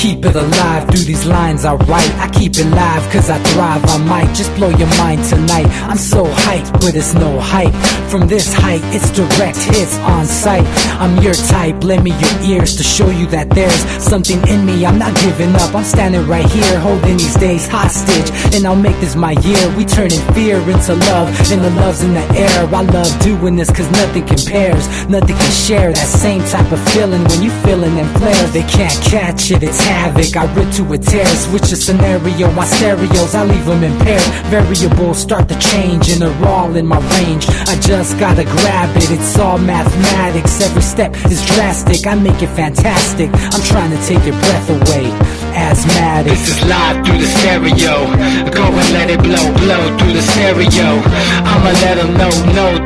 keep it alive through these lines I write. I keep it live cause I thrive. I might just blow your mind tonight. I'm so hyped, but it's no hype. From this height, it's direct hits on sight. I'm your type, lend me your ears to show you that there's something in me. I'm not giving up, I'm standing right here, holding these days hostage. And I'll make this my year. We turning fear into love, and the love's in the air. I love doing this cause nothing compares. Nothing can share that same type of feeling when you feeling them flares. They can't catch it, it's havoc. I rip to a tear, switch a scenario. My stereos, I leave them impaired. Variables start to change and they're all in my range. I just gotta grab it, it's all mathematics. Every step is drastic, I make it fantastic. I'm trying to take your breath away. Asthmatic. This is live through the stereo. Go and let it blow, blow through the stereo. I'ma let them know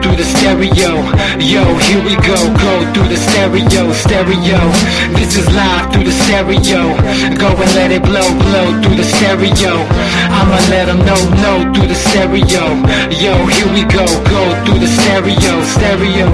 through the stereo. Yo, here we go through the stereo, stereo. This is live through the stereo. Go and let it blow, blow through the stereo. I'ma let them know through the stereo. Yo, here we go through the stereo, stereo.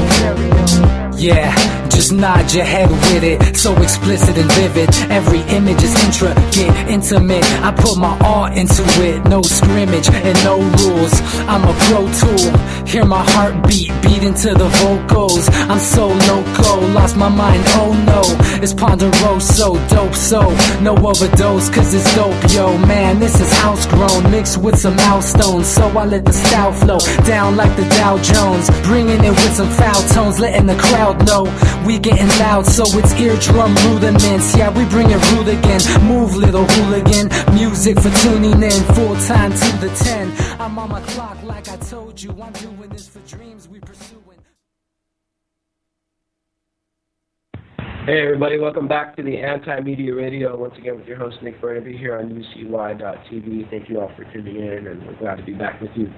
Yeah, just nod your head with it, so explicit and vivid. Every image is intricate, intimate. I put my all into it, no scrimmage and no rules. I'm a pro tool, hear my heartbeat, beat into the vocals. I'm so loco, lost my mind, oh no. It's ponderoso, dope, so no overdose, cause it's dope, yo. Man, this is house grown, mixed with some milestones. So I let the style flow down like the Dow Jones, bringing it with some foul tones, letting the crowd know we getting loud, so it's eardrum rudiments. Yeah, we bring it rude again. Move, little hooligan. Music for tuning in, full time to the 10. I'm on my clock like I told you. I'm doing this for dreams we pursuing. Hey everybody, welcome back to the Anti-Media Radio. Once again with your host Nick Bernabe here on UCY.tv. Thank you all for tuning in, and we're glad to be back with you.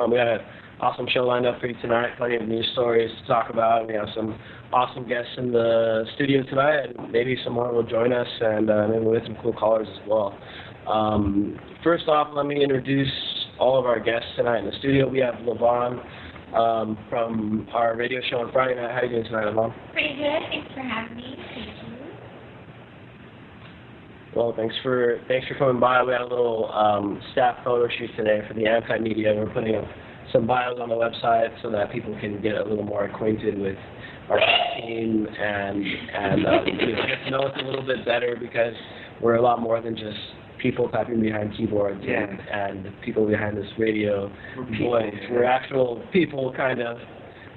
We got an awesome show lined up for you tonight, plenty of news stories to talk about. We have some awesome guests in the studio tonight, and maybe some more will join us, and maybe we'll get some cool callers as well. First off, let me introduce all of our guests tonight in the studio. We have Levon from our radio show on Friday night. How are you doing tonight, Levon? Pretty good. Thanks for having me. Thank you. Well, thanks for coming by. We had a little staff photo shoot today for the Anti-Media. We're putting up some bios on the website so that people can get a little more acquainted with our team and get to know us a little bit better, because we're a lot more than just people typing behind keyboards and people behind this radio voice. We're actual people, kind of.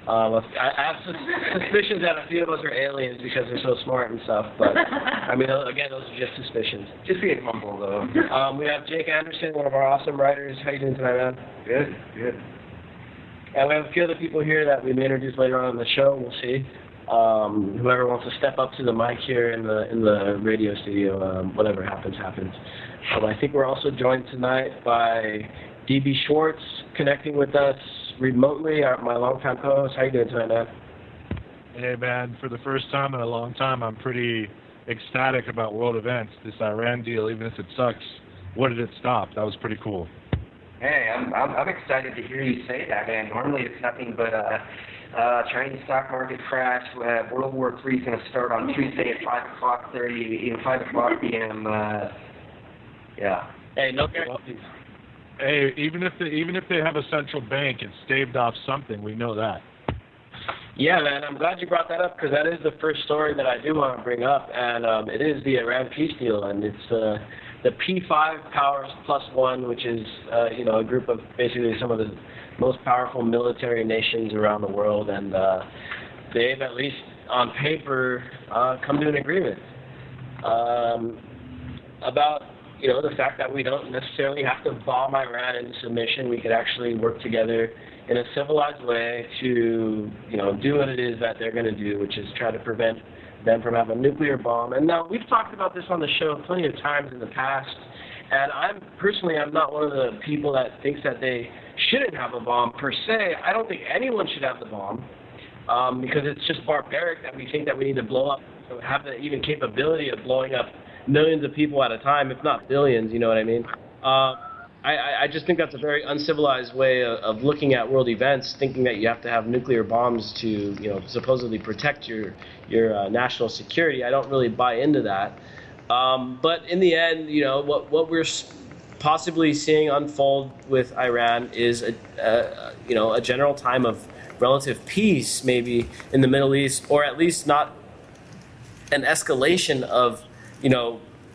I have suspicions that a few of us are aliens because they're so smart and stuff, but I mean, again, those are just suspicions. Just being humble, though. We have Jake Anderson, one of our awesome writers. How you doing tonight, man? Good, good. And we have a few other people here that we may introduce later on in the show. We'll see. Whoever wants to step up to the mic here in the radio studio, whatever happens, happens. I think we're also joined tonight by DB Schwartz, connecting with us remotely, my longtime co-host. How you doing tonight, man? Hey, man. For the first time in a long time, I'm pretty ecstatic about world events. This Iran deal, even if it sucks, what did it stop? That was pretty cool. Hey, I'm excited to hear you say that, man. Normally it's nothing but Chinese stock market crash. World War III is going to start on Tuesday at 5 o'clock p.m. Yeah. Hey, no guarantees. Hey, even if they have a central bank, it staved off something. We know that. Yeah, man. I'm glad you brought that up, because that is the first story that I do want to bring up, and it is the Iran peace deal, and it's the P5 powers plus one, which is a group of basically some of the most powerful military nations around the world, and they've, at least on paper, come to an agreement about the fact that we don't necessarily have to bomb Iran into submission. We could actually work together in a civilized way to do what it is that they're going to do, which is try to prevent them from having a nuclear bomb. And now, we've talked about this on the show plenty of times in the past, and I'm not one of the people that thinks that they shouldn't have a bomb per se. I don't think anyone should have the bomb, because it's just barbaric that we think that we need to blow up, have the even capability of blowing up millions of people at a time, if not billions, you know what I mean? I just think that's a very uncivilized way of looking at world events, thinking that you have to have nuclear bombs to, supposedly protect your national security. I don't really buy into that. But in the end, what we're possibly seeing unfold with Iran is a general time of relative peace, maybe in the Middle East, or at least not an escalation of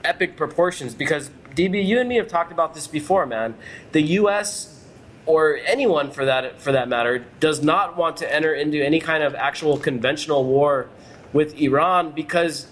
epic proportions. Because DB, you and me have talked about this before, man. The U.S. or anyone for that matter does not want to enter into any kind of actual conventional war with Iran because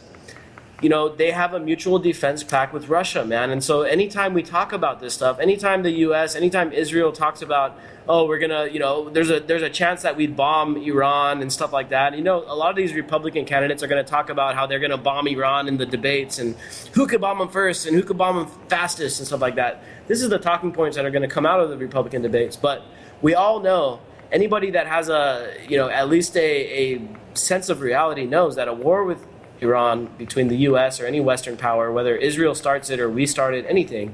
they have a mutual defense pact with Russia, man. And so anytime we talk about this stuff, anytime the U.S., anytime Israel talks about, oh, we're gonna, there's a chance that we'd bomb Iran and stuff like that. A lot of these Republican candidates are gonna talk about how they're gonna bomb Iran in the debates and who could bomb them first and who could bomb them fastest and stuff like that. This is the talking points that are gonna come out of the Republican debates. But we all know, anybody that has at least a sense of reality knows that a war with Iran between the U.S. or any Western power, whether Israel starts it or we start it, anything,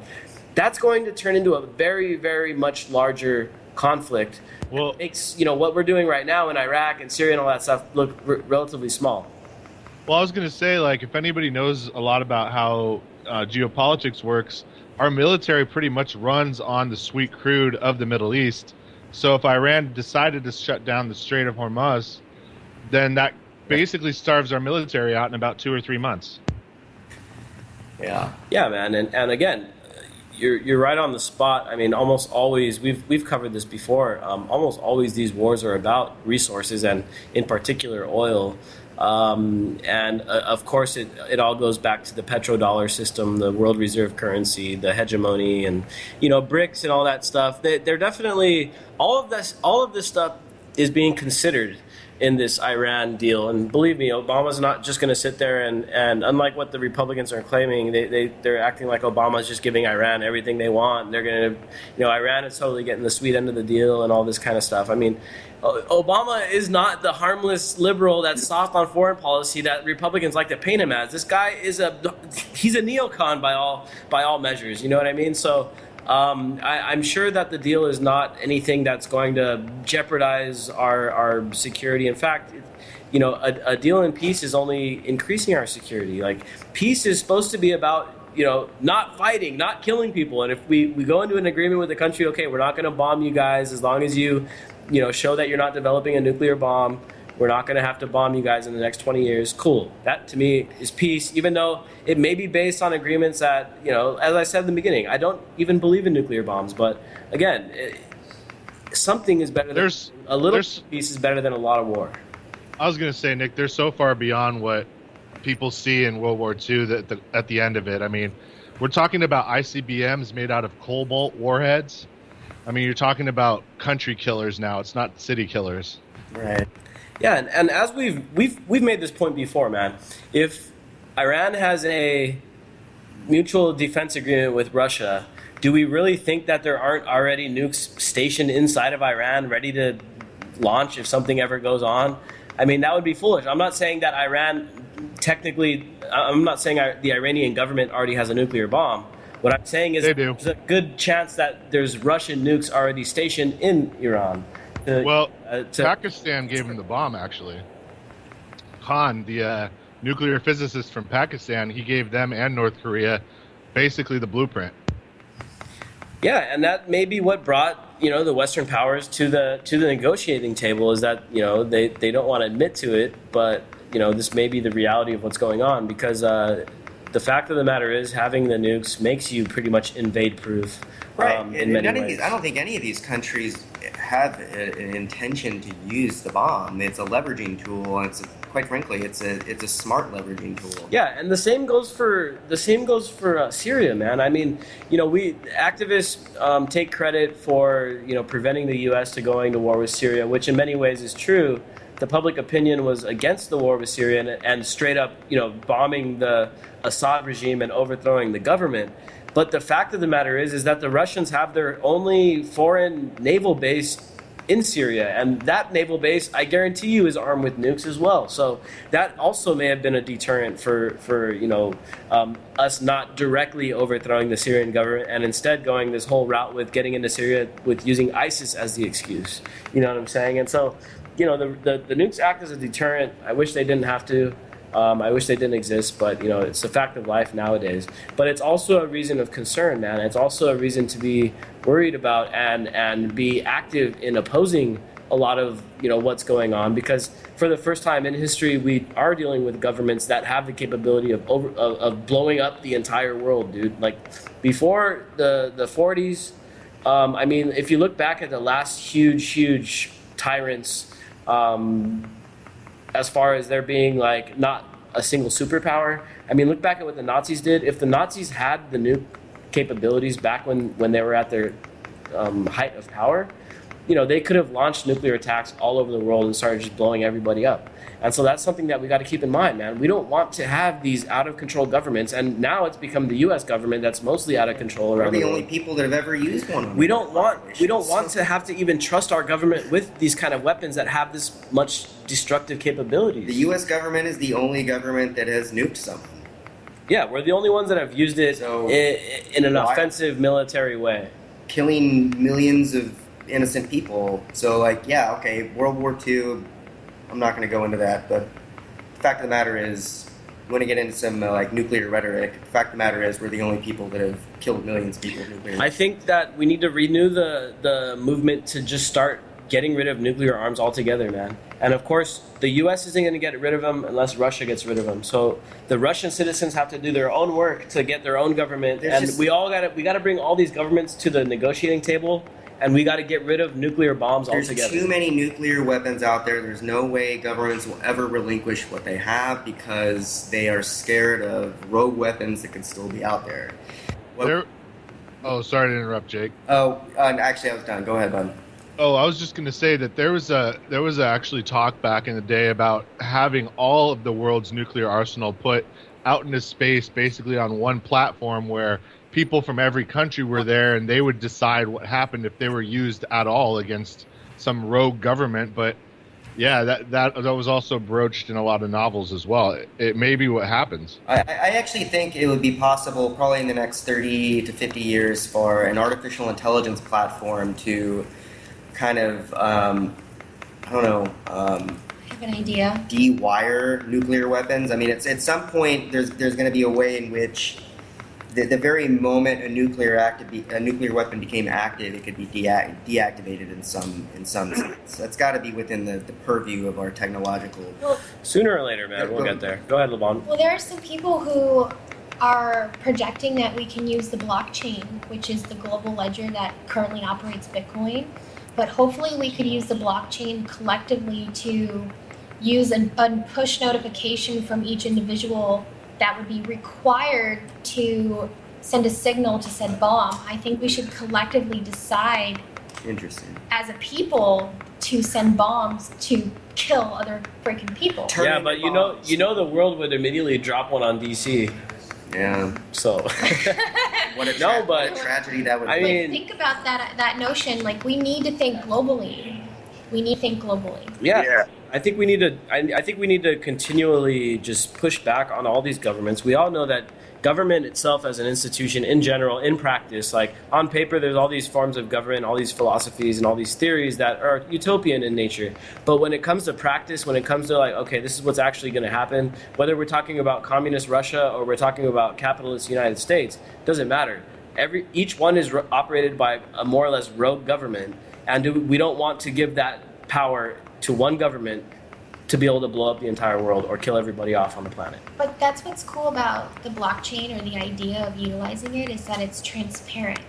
that's going to turn into a very, very much larger conflict. Well, it makes what we're doing right now in Iraq and Syria and all that stuff look relatively small. Well, I was going to say, if anybody knows a lot about how geopolitics works, our military pretty much runs on the sweet crude of the Middle East. So if Iran decided to shut down the Strait of Hormuz, then that basically starves our military out in about 2 or 3 months. Yeah, man, and again, you're right on the spot. I mean, almost always we've covered this before. Almost always these wars are about resources, and in particular oil. Of course, it all goes back to the petrodollar system, the world reserve currency, the hegemony, and BRICS and all that stuff. They're definitely all of this stuff is being considered in this Iran deal. And believe me, Obama's not just going to sit there and unlike what the Republicans are claiming, they're acting like Obama's just giving Iran everything they want. They're going to, Iran is totally getting the sweet end of the deal and all this kind of stuff. I mean, Obama is not the harmless liberal that's soft on foreign policy that Republicans like to paint him as. This guy he's a neocon by all measures. You know what I mean? So I'm sure that the deal is not anything that's going to jeopardize our security. In fact, a deal in peace is only increasing our security. Like, peace is supposed to be about, not fighting, not killing people. And if we go into an agreement with the country, okay, we're not going to bomb you guys as long as you show that you're not developing a nuclear bomb. We're not going to have to bomb you guys in the next 20 years. Cool. That, to me, is peace, even though it may be based on agreements that, as I said in the beginning, I don't even believe in nuclear bombs. But, again, something is better than a little peace is better than a lot of war. I was going to say, Nick, they're so far beyond what people see in World War II that at the end of it. I mean, we're talking about ICBMs made out of cobalt warheads. I mean, you're talking about country killers now. It's not city killers. Right. Yeah, and as we've made this point before, man. If Iran has a mutual defense agreement with Russia, do we really think that there aren't already nukes stationed inside of Iran ready to launch if something ever goes on? I mean, that would be foolish. I'm not saying that I'm not saying the Iranian government already has a nuclear bomb. What I'm saying is there's a good chance that there's Russian nukes already stationed in Iran. Pakistan gave him the bomb, actually. Khan, the nuclear physicist from Pakistan, he gave them and North Korea basically the blueprint. Yeah, and that may be what brought the Western powers to the negotiating table, is that they don't want to admit to it, but this may be the reality of what's going on, because the fact of the matter is, having the nukes makes you pretty much invade-proof. Right. In many ways. I don't think any of these countries have an intention to use the bomb. It's a leveraging tool, and quite frankly, it's a smart leveraging tool. Yeah, and the same goes for Syria, man. I mean, we activists take credit for preventing the U.S. to going to war with Syria, which in many ways is true. The public opinion was against the war with Syria and straight up, bombing the Assad regime and overthrowing the government. But the fact of the matter is that the Russians have their only foreign naval base in Syria, and that naval base, I guarantee you, is armed with nukes as well. So that also may have been a deterrent for us not directly overthrowing the Syrian government and instead going this whole route with getting into Syria with using ISIS as the excuse. You know what I'm saying? And so, the nukes act as a deterrent. I wish they didn't have to. I wish they didn't exist, but it's a fact of life nowadays. But it's also a reason of concern, man. It's also a reason to be worried about and be active in opposing a lot of what's going on, because for the first time in history we are dealing with governments that have the capability of blowing up the entire world, dude. Like before the 40s, I mean, if you look back at the last huge tyrants, as far as there being like not a single superpower, I mean, look back at what the Nazis did. If the Nazis had the nuke capabilities back when they were at their height of power, they could have launched nuclear attacks all over the world and started just blowing everybody up. And so that's something that we got to keep in mind, man. We don't want to have these out-of-control governments, and now it's become the U.S. government that's mostly out of control around the world. We're the only people that have ever used one. We don't want to have to even trust our government with these kind of weapons that have this much destructive capabilities. The U.S. government is the only government that has nuked something. Yeah, we're the only ones that have used it in an offensive military way. Killing millions of innocent people. So, World War II, I'm not going to go into that, but the fact of the matter is, we want to get into some nuclear rhetoric. The fact of the matter is, we're the only people that have killed millions of people with nuclear. I think that we need to renew the movement to just start getting rid of nuclear arms altogether, man. And of course, the U.S. isn't going to get rid of them unless Russia gets rid of them. So the Russian citizens have to do their own work to get their own government, we got to bring all these governments to the negotiating table. And we got to get rid of nuclear bombs altogether. There's too many nuclear weapons out there. There's no way governments will ever relinquish what they have because they are scared of rogue weapons that could still be out there. Oh, sorry to interrupt, Jake. Actually, I was done. Go ahead, bud. Oh, I was just going to say that there was actually talk back in the day about having all of the world's nuclear arsenal put out into space, basically on one platform where people from every country were there, and they would decide what happened if they were used at all against some rogue government. But yeah, that was also broached in a lot of novels as well. It may be what happens. I actually think it would be possible, probably in the next 30 to 50 years, for an artificial intelligence platform to kind of, I have an idea. De-wire nuclear weapons. I mean, at some point, there's going to be a way in which the very moment a nuclear weapon became active, it could be deactivated in some sense. That's got to be within the purview of our technological. Well, sooner or later, man, we'll get there. Go ahead, LeBron. Well, there are some people who are projecting that we can use the blockchain, which is the global ledger that currently operates Bitcoin. But hopefully we could use the blockchain collectively to use a push notification from each individual that would be required to send a signal to said bomb. I think we should collectively decide, as a people, to send bombs to kill other freaking people. Yeah, but you know the world would immediately drop one on DC. Yeah. So. What a tragedy that would be. I mean, think about that notion. Like, we need to think globally. Yeah. I think we need to continually just push back on all these governments. We all know that government itself as an institution in general, in practice, like on paper, there's all these forms of government, all these philosophies and all these theories that are utopian in nature. But when it comes to practice, when it comes to okay, this is what's actually going to happen, whether we're talking about communist Russia or we're talking about capitalist United States, doesn't matter. Each one is operated by a more or less rogue government, and we don't want to give that power to one government to be able to blow up the entire world or kill everybody off on the planet. But that's what's cool about the blockchain, or the idea of utilizing it, is that it's transparent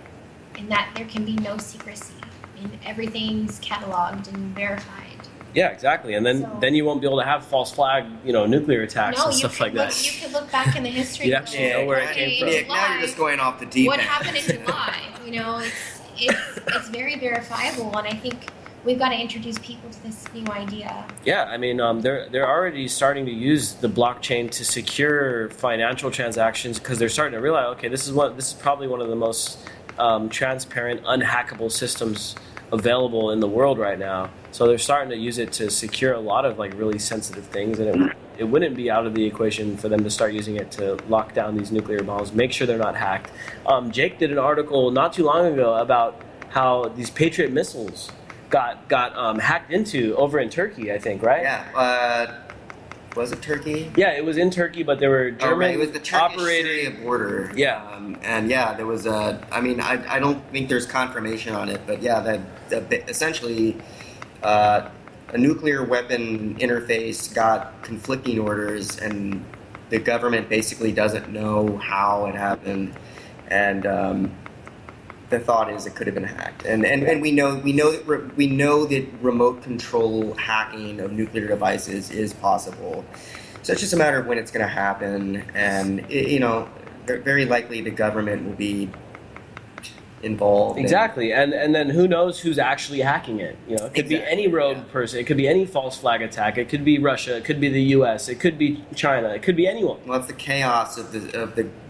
and that there can be no secrecy and everything's cataloged and verified. Yeah, exactly. And then you won't be able to have false flag, nuclear attacks and stuff like that. You could look back in the history. You actually know where it came from. Nick, now you're just going off the deep end. What happened in July? It's very verifiable, and I think we've got to introduce people to this new idea. Yeah, I mean, they're already starting to use the blockchain to secure financial transactions because they're starting to realize, okay, this is probably one of the most transparent, unhackable systems available in the world right now. So they're starting to use it to secure a lot of really sensitive things, and it wouldn't be out of the equation for them to start using it to lock down these nuclear bombs, make sure they're not hacked. Jake did an article not too long ago about how these Patriot missiles got hacked into over in Turkey, I think, right? Yeah. Was it Turkey? Yeah, it was in Turkey, but there were Oh, right. German It was the operated. Turkish-Syria border. Yeah. And yeah, there was a. I mean, I don't think there's confirmation on it, but yeah, that essentially a nuclear weapon interface got conflicting orders, and the government basically doesn't know how it happened, and the thought is it could have been hacked, and we know that remote control hacking of nuclear devices is possible. So it's just a matter of when it's going to happen, and very likely the government will be involved. Exactly, and then who knows who's actually hacking it? It could be any rogue person. It could be any false flag attack. It could be Russia. It could be the U.S. It could be China. It could be anyone. Well, it's the chaos of the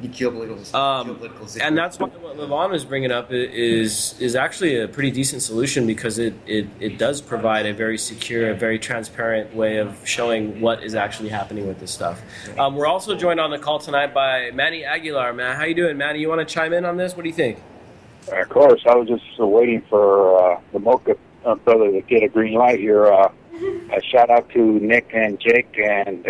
geopolitical situation. And that's why what Levon is bringing up is actually a pretty decent solution, because it does provide a very secure, a very transparent way of showing what is actually happening with this stuff. We're also joined on the call tonight by Manny Aguilar. Man, how you doing, Manny? You want to chime in on this? What do you think? Of course, I was just waiting for the Mocha brother to get a green light here. A shout out to Nick and Jake and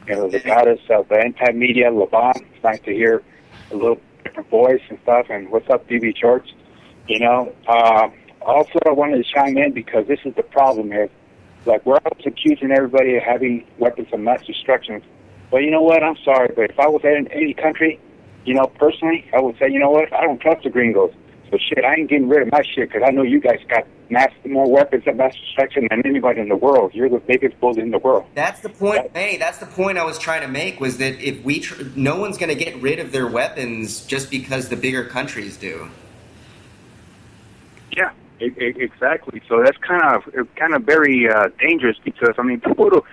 the goddess of anti-media, Levon. It's nice to hear a little different voice and stuff. And what's up, DB Schwartz? Also, I wanted to chime in because this is the problem here. Like, we're always accusing everybody of having weapons of mass destruction. Well, you know what? I'm sorry, but if I was in any country, personally, I would say, you know what? I don't trust the gringos. So shit, I ain't getting rid of my shit because I know you guys got more weapons of mass destruction than anybody in the world. You're the biggest bully in the world. That's the point. Hey, that's the point I was trying to make, was that if no one's going to get rid of their weapons just because the bigger countries do. Yeah, exactly. So that's kind of very dangerous because people,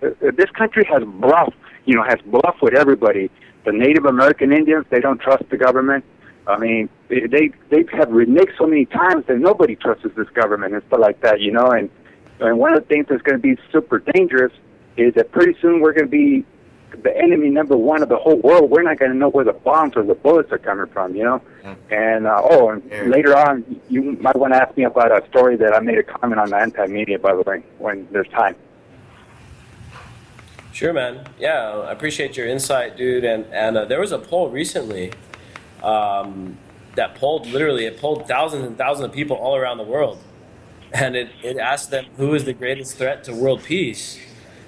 this country has bluffed with everybody. The Native American Indians, they don't trust the government. They have reneged so many times that nobody trusts this government and stuff like that, And one of the things that's going to be super dangerous is that pretty soon we're going to be the enemy number one of the whole world. We're not going to know where the bombs or the bullets are coming from, Yeah. And later on, you might want to ask me about a story that I made a comment on the anti-media, by the way, when there's time. Sure, man. Yeah, I appreciate your insight, dude. And there was a poll recently that polled thousands and thousands of people all around the world. And it asked them who is the greatest threat to world peace.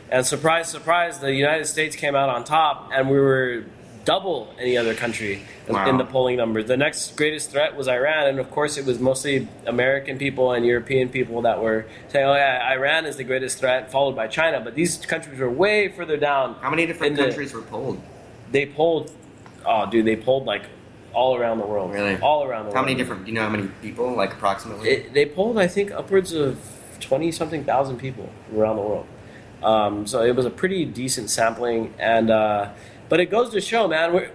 And surprise, surprise, the United States came out on top, and we were double any other country in the polling numbers. The next greatest threat was Iran, and of course it was mostly American people and European people that were saying, oh yeah, Iran is the greatest threat, followed by China. But these countries were way further down. How many different countries were polled? They polled like all around the world. Really? All around the world. How many different, do you know how many people, like approximately? They polled, I think, upwards of 20-something thousand people around the world. So it was a pretty decent sampling, but it goes to show, man,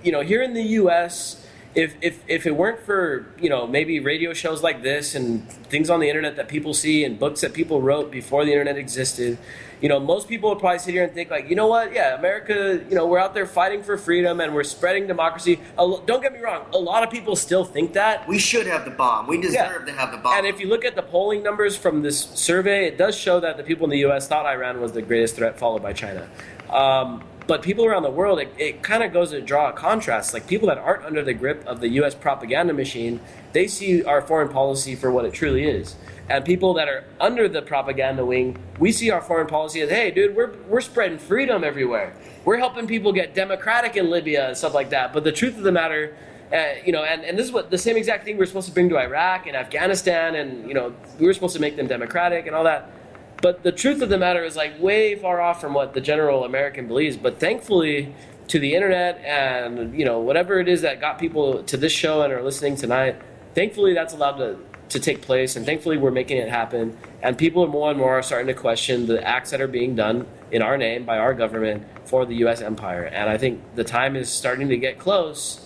here in the U.S., if it weren't for, maybe radio shows like this and things on the internet that people see and books that people wrote before the internet existed, most people would probably sit here and think like, you know what, yeah, America, we're out there fighting for freedom and we're spreading democracy. Don't get me wrong, a lot of people still think that. We should have the bomb. We deserve to have the bomb. And if you look at the polling numbers from this survey, it does show that the people in the U.S. thought Iran was the greatest threat, followed by China. But people around the world, it kind of goes to draw a contrast. Like, people that aren't under the grip of the U.S. propaganda machine, they see our foreign policy for what it truly is. And people that are under the propaganda wing, we see our foreign policy as, hey, dude, we're spreading freedom everywhere. We're helping people get democratic in Libya and stuff like that. But the truth of the matter, and this is what the same exact thing we're supposed to bring to Iraq and Afghanistan, and, we were supposed to make them democratic and all that. But the truth of the matter is like way far off from what the general American believes. But thankfully, to the internet and whatever it is that got people to this show and are listening tonight, thankfully that's allowed to take place, and thankfully we're making it happen. And people more and more are starting to question the acts that are being done in our name by our government for the U.S. empire. And I think the time is starting to get close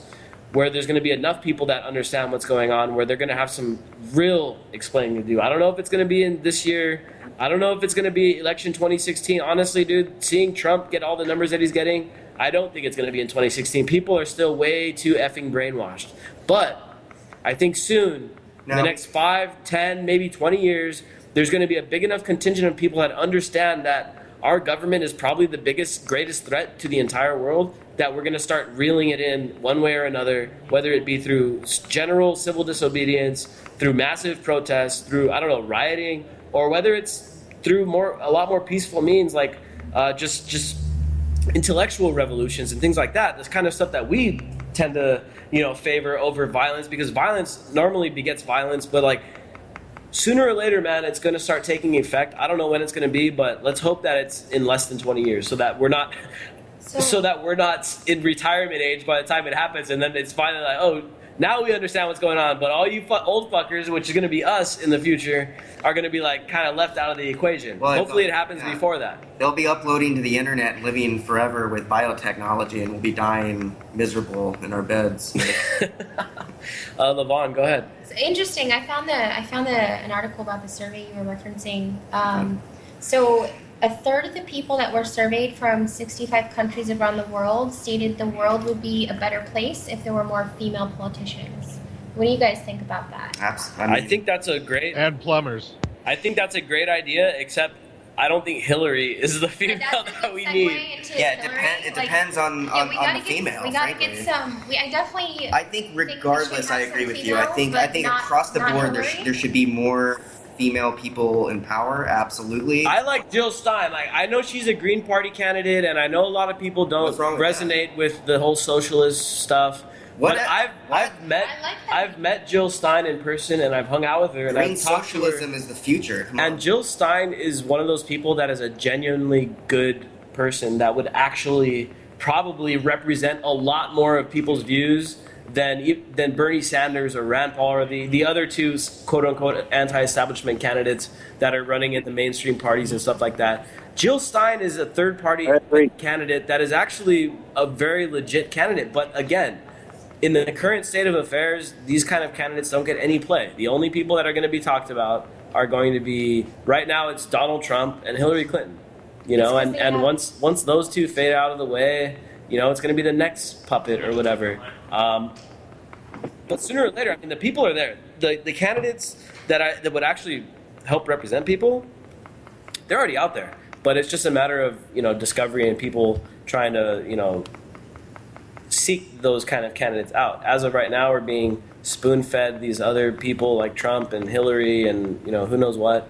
where there's going to be enough people that understand what's going on, where they're going to have some real explaining to do. I don't know if it's going to be in this year. I don't know if it's going to be election 2016. Honestly, dude, seeing Trump get all the numbers that he's getting, I don't think it's going to be in 2016. People are still way too effing brainwashed. But I think soon, in the next 5, 10, maybe 20 years, there's going to be a big enough contingent of people that understand that our government is probably the greatest threat to the entire world, that we're going to start reeling it in one way or another, whether it be through general civil disobedience, through massive protests, through, I don't know, rioting, or whether it's through a lot more peaceful means, like just intellectual revolutions and things like that. This kind of stuff that we tend to, favor over violence, because violence normally begets violence, but like sooner or later, man, it's going to start taking effect. I don't know when it's going to be, but let's hope that it's in less than 20 years, so that we're not in retirement age by the time it happens, and then it's finally like, oh, now we understand what's going on. But all you old fuckers, which is going to be us in the future, are going to be like kind of left out of the equation. Well, hopefully it happens before that. They'll be uploading to the internet, living forever with biotechnology, and we'll be dying miserable in our beds. Lavon, go ahead. It's interesting. I found an article about the survey you were referencing. So a third of the people that were surveyed from 65 countries around the world stated the world would be a better place if there were more female politicians. What do you guys think about that? I think that's a great... And plumbers. I think that's a great idea, except I don't think Hillary is the female that we need. It depends on the female. We gotta get some. I think regardless, I agree with you. I think across the board there should be more female people in power. Absolutely. I like Jill Stein. Like, I know she's a Green Party candidate, and I know a lot of people don't resonate with the whole socialist stuff. I've met Jill Stein in person, and I've hung out with her, and Green I've talked to her. socialism is the future. Come on. And Jill Stein is one of those people that is a genuinely good person that would actually probably represent a lot more of people's views than Bernie Sanders or Rand Paul or the other two quote-unquote anti-establishment candidates that are running in the mainstream parties and stuff like that. Jill Stein is a third-party candidate that is actually a very legit candidate. But again, in the current state of affairs, these kind of candidates don't get any play. The only people that are going to be talked about are going to be, right now it's Donald Trump and Hillary Clinton. And once those two fade out of the way, it's going to be the next puppet or whatever. But sooner or later, I mean, the people are there. The candidates that would actually help represent people, they're already out there. But it's just a matter of discovery and people trying to seek those kind of candidates out. As of right now, we're being spoon-fed these other people like Trump and Hillary and who knows what.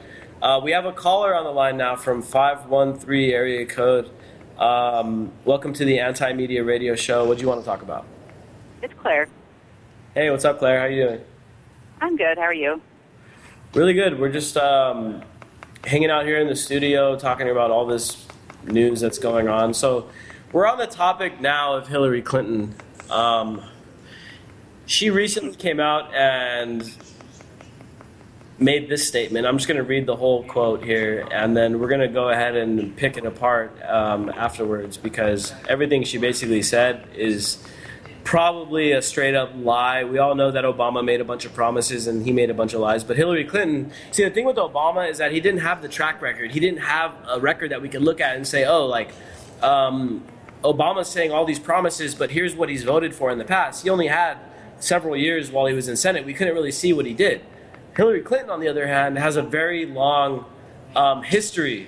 We have a caller on the line now from 513 area code. Welcome to the Anti-Media Radio Show. What do you want to talk about? It's Claire. Hey, what's up, Claire? How you doing? I'm good. How are you? Really good. We're just hanging out here in the studio talking about all this news that's going on. So we're on the topic now of Hillary Clinton. She recently came out and made this statement. I'm just going to read the whole quote here, and then we're going to go ahead and pick it apart afterwards, because everything she basically said is probably a straight-up lie. We all know that Obama made a bunch of promises and he made a bunch of lies, but Hillary Clinton, see, the thing with Obama is that he didn't have the track record. He didn't have a record that we could look at and say, Obama's saying all these promises, but here's what he's voted for in the past. He only had several years while he was in Senate. We couldn't really see what he did. Hillary Clinton, on the other hand, has a very long history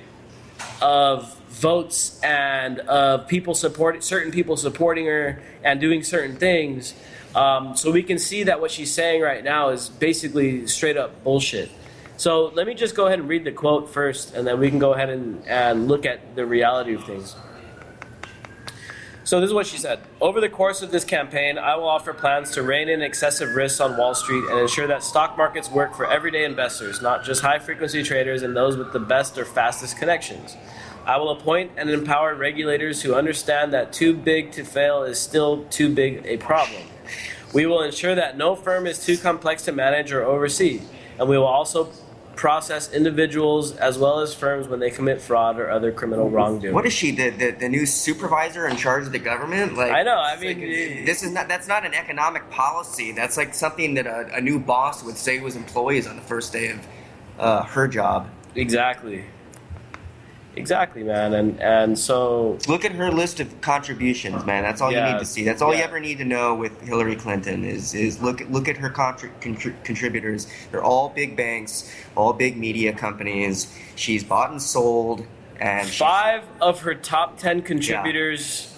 of votes and of certain people supporting her and doing certain things. So we can see that what she's saying right now is basically straight up bullshit. So let me just go ahead and read the quote first, and then we can go ahead and look at the reality of things. So this is what she said. Over the course of this campaign, I will offer plans to rein in excessive risks on Wall Street and ensure that stock markets work for everyday investors, not just high-frequency traders and those with the best or fastest connections. I will appoint and empower regulators who understand that too big to fail is still too big a problem. We will ensure that no firm is too complex to manage or oversee, and we will also process individuals as well as firms when they commit fraud or other criminal wrongdoing. What is she, the new supervisor in charge of the government? Like, I know. I mean, that's not an economic policy. That's like something that a new boss would say to his employees on the first day of her job. Exactly, man. And so look at her list of contributions, man. That's all you need to see. That's all you ever need to know with Hillary Clinton is look at her contributors. They're all big banks, all big media companies. She's bought and sold And 5 of her top 10 contributors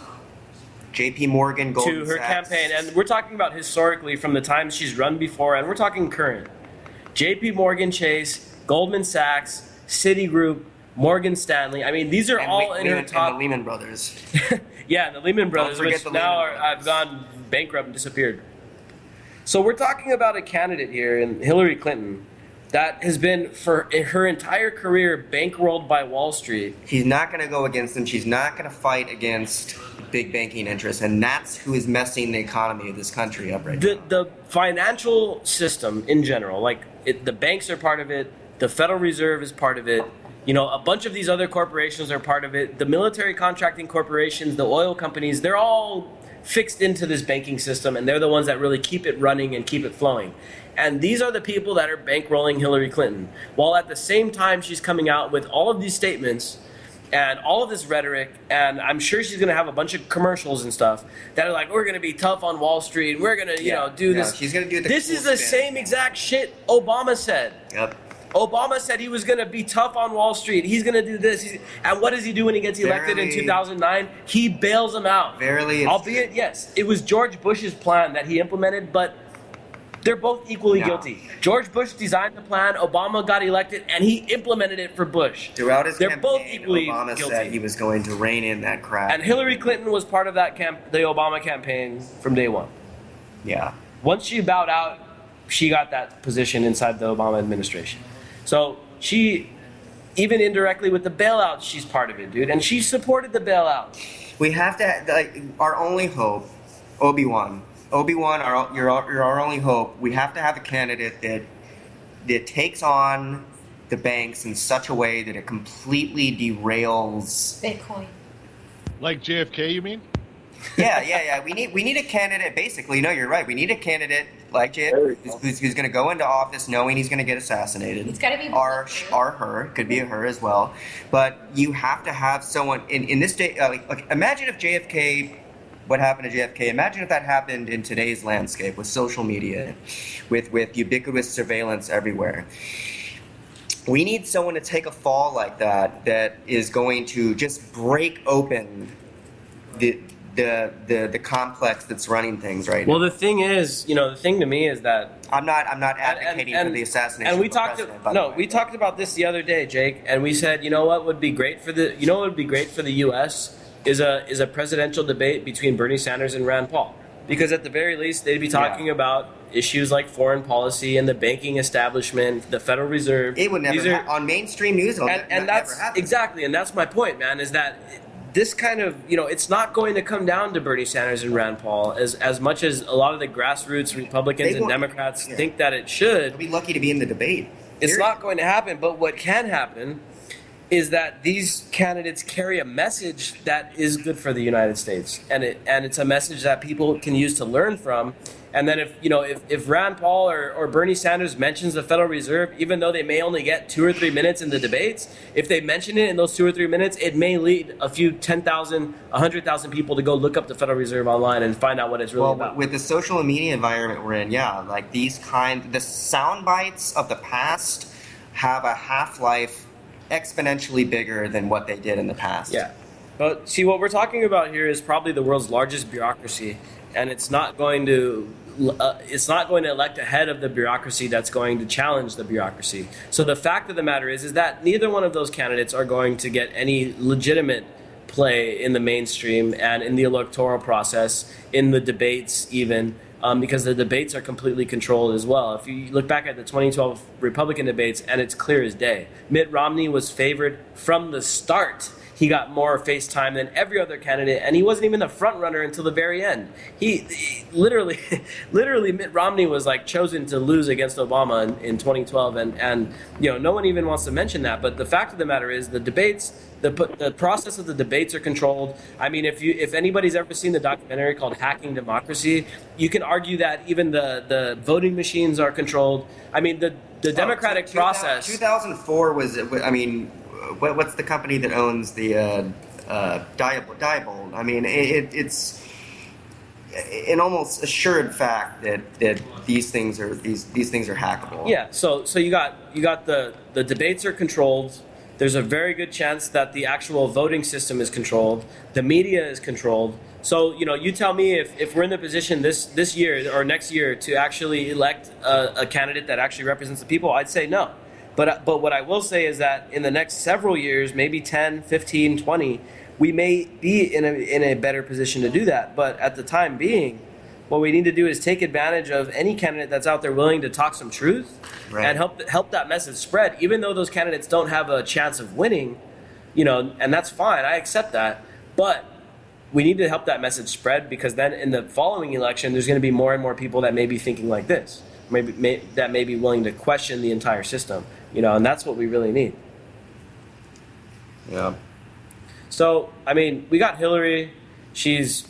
J.P. Morgan, Goldman to her Sachs. campaign, and we're talking about historically from the time she's run before, and we're talking current. J.P. Morgan Chase, Goldman Sachs, Citigroup, Morgan Stanley. I mean, these are all in her top. And the Lehman Brothers. Yeah, the Lehman Brothers, which now have gone bankrupt and disappeared. So we're talking about a candidate here in Hillary Clinton that has been, for her entire career, bankrolled by Wall Street. She's not going to go against them. She's not going to fight against big banking interests, and that's who is messing the economy of this country up right now. The financial system in general, the banks are part of it, the Federal Reserve is part of it, a bunch of these other corporations are part of it, the military contracting corporations, the oil companies, they're all fixed into this banking system, and they're the ones that really keep it running and keep it flowing. And these are the people that are bankrolling Hillary Clinton, while at the same time she's coming out with all of these statements and all of this rhetoric, and I'm sure she's going to have a bunch of commercials and stuff that are like, we're going to be tough on Wall Street, we're going to, do this. She's going to do this cool is the spin. same exact shit Obama said. Yep. Obama said he was going to be tough on Wall Street. He's going to do this. And what does he do when he gets elected in 2009? He bails them out. Albeit, yes, it was George Bush's plan that he implemented, but they're both equally guilty. George Bush designed the plan, Obama got elected, and he implemented it for Bush. Throughout his They're campaign, both equally Obama guilty. said he was going to rein in that crap. And Hillary Clinton was part of that the Obama campaign from day one. Yeah. Once she bowed out, she got that position inside the Obama administration. So she, even indirectly with the bailout, she's part of it, dude. And she supported the bailout. We have to, our only hope, Obi-Wan, you're our only hope. We have to have a candidate that takes on the banks in such a way that it completely derails Bitcoin. Like JFK, you mean? Yeah. We need a candidate. Basically, no, you're right. We need a candidate like JFK who's going to go into office knowing he's going to get assassinated. It's got to be or her. Could be a her as well. But you have to have someone in this day. Imagine if JFK. What happened to JFK? Imagine if that happened in today's landscape with social media, with ubiquitous surveillance everywhere. We need someone to take a fall like that is going to just break open the complex that's running things right now. Well, the thing is, the thing to me is that I'm not advocating for the assassination. And we of the president, we talked about this the other day, Jake, and we said, what would be great for the U.S. is a presidential debate between Bernie Sanders and Rand Paul, because at the very least they'd be talking about issues like foreign policy and the banking establishment, the Federal Reserve. It would never on mainstream news. And that's never happen. exactly, and that's my point, man. Is that this kind of, it's not going to come down to Bernie Sanders and Rand Paul as much as a lot of the grassroots Republicans and Democrats think that it should. They'll be lucky to be in the debate. It's not going to happen, but what can happen is that these candidates carry a message that is good for the United States, and it's a message that people can use to learn from. And then if Rand Paul or Bernie Sanders mentions the Federal Reserve, even though they may only get 2 or 3 minutes in the debates, if they mention it in those 2 or 3 minutes, it may lead a few 10,000, 100,000 people to go look up the Federal Reserve online and find out what it's really about. With the social media environment we're in, the sound bites of the past have a half-life exponentially bigger than what they did in the past. Yeah. But see, what we're talking about here is probably the world's largest bureaucracy, and it's not going to elect a head of the bureaucracy that's going to challenge the bureaucracy. So the fact of the matter is that neither one of those candidates are going to get any legitimate play in the mainstream and in the electoral process, in the debates even, because the debates are completely controlled as well. If you look back at the 2012 Republican debates, and it's clear as day, Mitt Romney was favored from the start. He got more face time than every other candidate, and he wasn't even the front runner until the very end. He literally, Mitt Romney was chosen to lose against Obama in 2012, and no one even wants to mention that. But the fact of the matter is, the debates, the process of the debates are controlled. I mean, if anybody's ever seen the documentary called Hacking Democracy, you can argue that even the voting machines are controlled. I mean, the democratic process. 2004 was. I mean. What's the company that owns the Diebold? I mean, it's an almost assured fact that these things are hackable. Yeah. So you got the debates are controlled. There's a very good chance that the actual voting system is controlled. The media is controlled. So, you tell me if we're in the position this year or next year to actually elect a candidate that actually represents the people, I'd say no. But what I will say is that in the next several years, maybe 10, 15, 20, we may be in a better position to do that. But at the time being, what we need to do is take advantage of any candidate that's out there willing to talk some truth and help that message spread, even though those candidates don't have a chance of winning, and that's fine. I accept that. But we need to help that message spread, because then in the following election, there's going to be more and more people that may be thinking like this, that may be willing to question the entire system, and that's what we really need. Yeah. So, we got Hillary. She's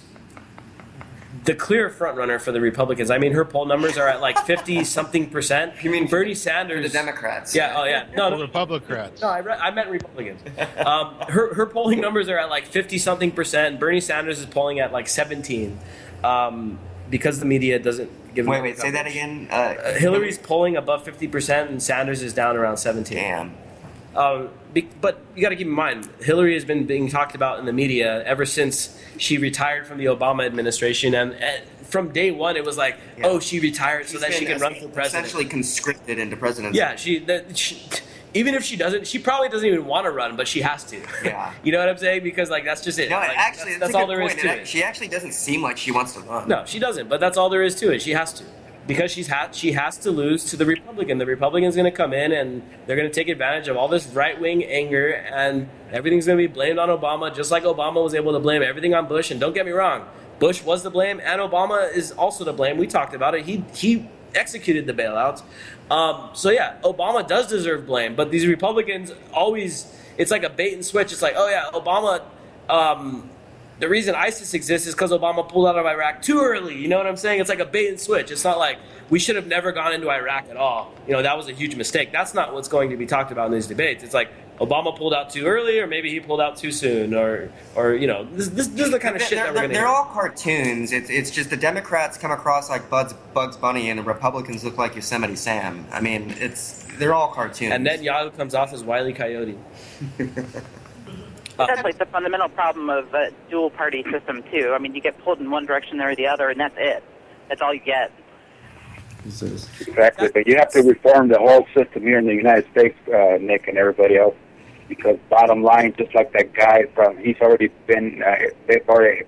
the clear front runner for the Republicans. Her poll numbers are at like 50-something%. You mean Bernie Sanders? The Democrats? Yeah. Oh, yeah. No, Republicans. No, I meant Republicans. Her polling numbers are at like 50-something%. Bernie Sanders is polling at like 17, because the media doesn't give. Wait. Say that again. Hillary's polling above 50%, and Sanders is down around 17. Damn. But you got to keep in mind, Hillary has been being talked about in the media ever since she retired from the Obama administration, and from day one it was like, oh, she retired so that she can run for president. Essentially conscripted into presidency. Yeah, even if she doesn't, she probably doesn't even want to run, but she has to. Yeah. You know what I'm saying? Because that's just it. No, like, actually, that's all there is to it. She actually doesn't seem like she wants to run. No, she doesn't. But that's all there is to it. She has to. Because she has to lose to the Republican. The Republican's going to come in and they're going to take advantage of all this right-wing anger, and everything's going to be blamed on Obama, just like Obama was able to blame everything on Bush. And don't get me wrong, Bush was to blame and Obama is also to blame. We talked about it. He executed the bailouts. So yeah, Obama does deserve blame, but these Republicans always, it's like a bait and switch. It's like, oh yeah, Obama, the reason ISIS exists is because Obama pulled out of Iraq too early. You know what I'm saying? It's like a bait and switch. It's not like we should have never gone into Iraq at all. That was a huge mistake. That's not what's going to be talked about in these debates. It's like Obama pulled out too early, or maybe he pulled out too soon, or this is the kind of shit that we're going to. They're all cartoons. It's just the Democrats come across like Bugs Bunny, and the Republicans look like Yosemite Sam. They're all cartoons. And Netanyahu comes off as Wile E. Coyote. That's like the fundamental problem of a dual-party system, too. You get pulled in one direction or the other, and that's it. That's all you get. Exactly. But you have to reform the whole system here in the United States, Nick, and everybody else. Because bottom line, just like that guy they've already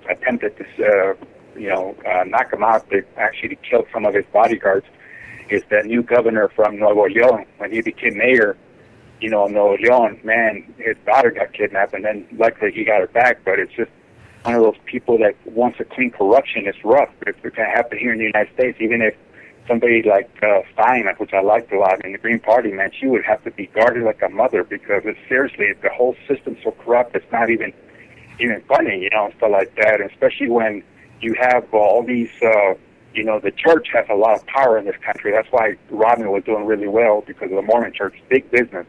attempted to, knock him out. They actually killed some of his bodyguards. Is that new governor from Nuevo León. When he became mayor, Nuevo León, man, his daughter got kidnapped, and then luckily he got her back. But it's just one of those people that wants to clean corruption. It's rough. It's going to happen here in the United States. Even if somebody like Stein, which I liked a lot in the Green Party, man, she would have to be guarded like a mother, because seriously, the whole system's so corrupt. It's not even funny, stuff like that. And especially when you have all these. The church has a lot of power in this country. That's why Rodney was doing really well, because of the Mormon church. Big business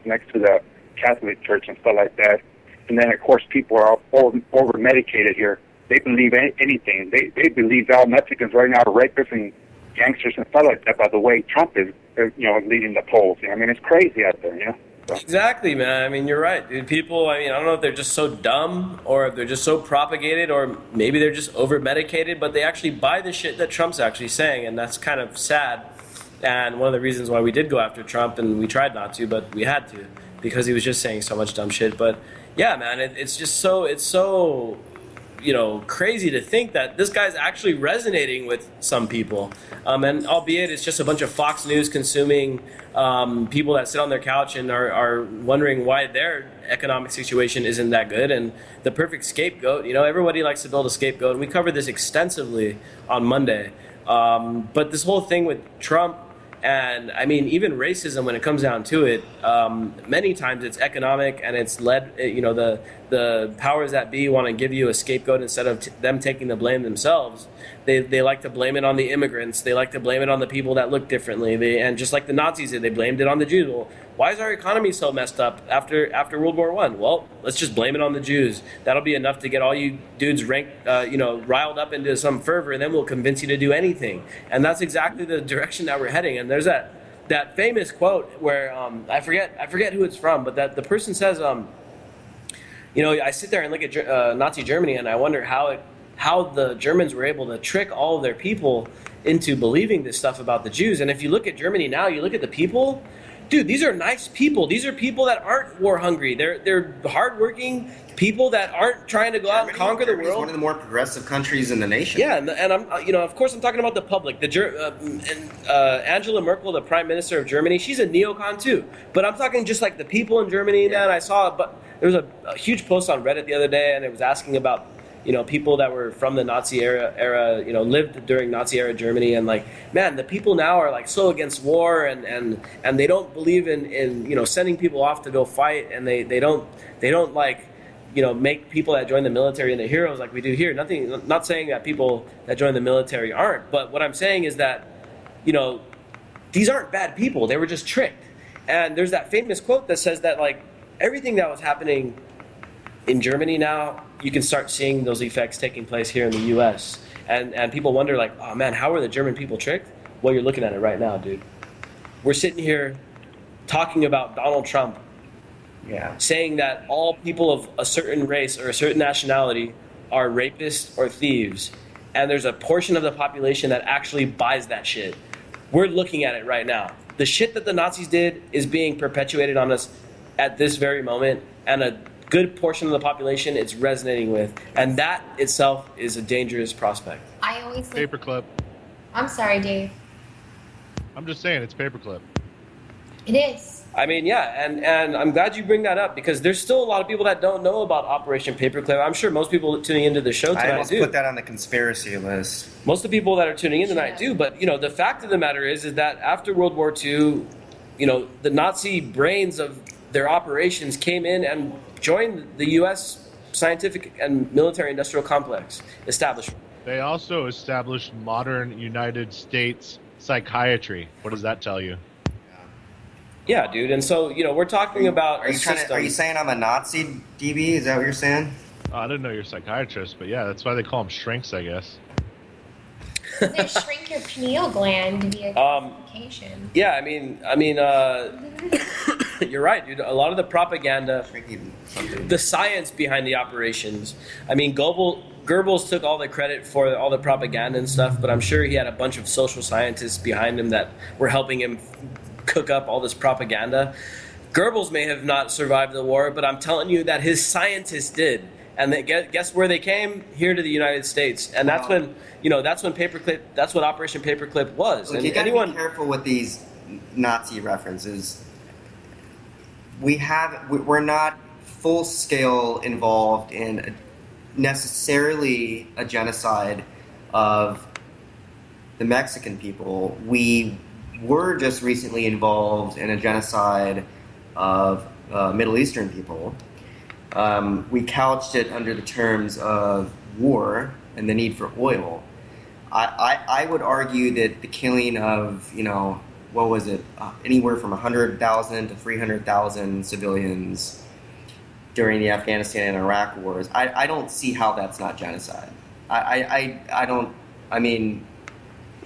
next to the Catholic church and stuff like that. And then, of course, people are over-medicated here. They believe anything. They believe all Mexicans right now are rapists and gangsters and stuff like that, by the way Trump is, leading the polls. It's crazy out there, So. Exactly, man. You're right. Dude, people, I don't know if they're just so dumb, or if they're just so propagated, or maybe they're just over-medicated, but they actually buy the shit that Trump's actually saying, and that's kind of sad. And one of the reasons why we did go after Trump, and we tried not to, but we had to, because he was just saying so much dumb shit. But yeah, man, it's so crazy to think that this guy's actually resonating with some people. And albeit it's just a bunch of Fox News consuming people that sit on their couch and are wondering why their economic situation isn't that good. And the perfect scapegoat, everybody likes to build a scapegoat. And we covered this extensively on Monday. But this whole thing with Trump, and even racism, when it comes down to it, many times it's economic, and it's led, the powers that be want to give you a scapegoat instead of them taking the blame themselves. They like to blame it on the immigrants. They like to blame it on the people that look differently. And just like the Nazis did, they blamed it on the Jews. Well, why is our economy so messed up after World War I? Well, let's just blame it on the Jews. That'll be enough to get all you dudes riled up into some fervor, and then we'll convince you to do anything. And that's exactly the direction that we're heading. And there's that that famous quote where I forget who it's from, but that the person says, I sit there and look at Nazi Germany, and I wonder how the Germans were able to trick all of their people into believing this stuff about the Jews. And if you look at Germany now, you look at the people, dude, these are nice people. These are people that aren't war hungry. They're hardworking people that aren't trying to go out and conquer the world. One of the more progressive countries in the nation. Yeah, and I'm, of course, I'm talking about the public. Angela Merkel, the Prime Minister of Germany, she's a neocon too. But I'm talking just like the people in Germany. Man, I saw, there was a huge post on Reddit the other day, and it was asking about people that were from the Nazi era, lived during Nazi era Germany, and man, the people now are so against war, and they don't believe in sending people off to go fight, and they don't make people that join the military into heroes like we do here. Not saying that people that join the military aren't, but what I'm saying is that these aren't bad people. They were just tricked. And there's that famous quote that says that everything that was happening in Germany now, you can start seeing those effects taking place here in the U.S. And people wonder, oh man, how are the German people tricked? Well, you're looking at it right now, dude. We're sitting here talking about Donald Trump, saying that all people of a certain race or a certain nationality are rapists or thieves, and there's a portion of the population that actually buys that shit. We're looking at it right now. The shit that the Nazis did is being perpetuated on us at this very moment, and a good portion of the population it's resonating with, and that itself is a dangerous prospect. I always Paperclip. I'm sorry, Dave. I'm just saying, it's paperclip. It is. I mean, yeah, and I'm glad you bring that up, because there's still a lot of people that don't know about Operation Paperclip. I'm sure most people tuning into the show tonight I almost do. put that on the conspiracy list. Most of the people that are tuning in tonight do, but the fact of the matter is that after World War II, the Nazi brains of their operations came in and joined the U.S. scientific and military industrial complex establishment. They also established modern United States psychiatry. What does that tell you? Yeah, dude. And so, we're talking about Are you saying I'm a Nazi, DB? Is that what you're saying? I didn't know you're a psychiatrist, but yeah, that's why they call them shrinks, I guess. They shrink your pineal gland via classification. Yeah, I mean, you're right, dude. A lot of the propaganda, the science behind the operations. I mean, Goebbels took all the credit for all the propaganda and stuff, but I'm sure he had a bunch of social scientists behind him that were helping him cook up all this propaganda. Goebbels may have not survived the war, but I'm telling you that his scientists did. And guess where they came? Here to the United States. And that's when, that's what Operation Paperclip was. Look, and you gotta be careful with these Nazi references. We're not full scale involved in necessarily a genocide of the Mexican people. We were just recently involved in a genocide of Middle Eastern people. We couched it under the terms of war and the need for oil. I would argue that the killing of, what was it, anywhere from 100,000 to 300,000 civilians during the Afghanistan and Iraq wars, I don't see how that's not genocide.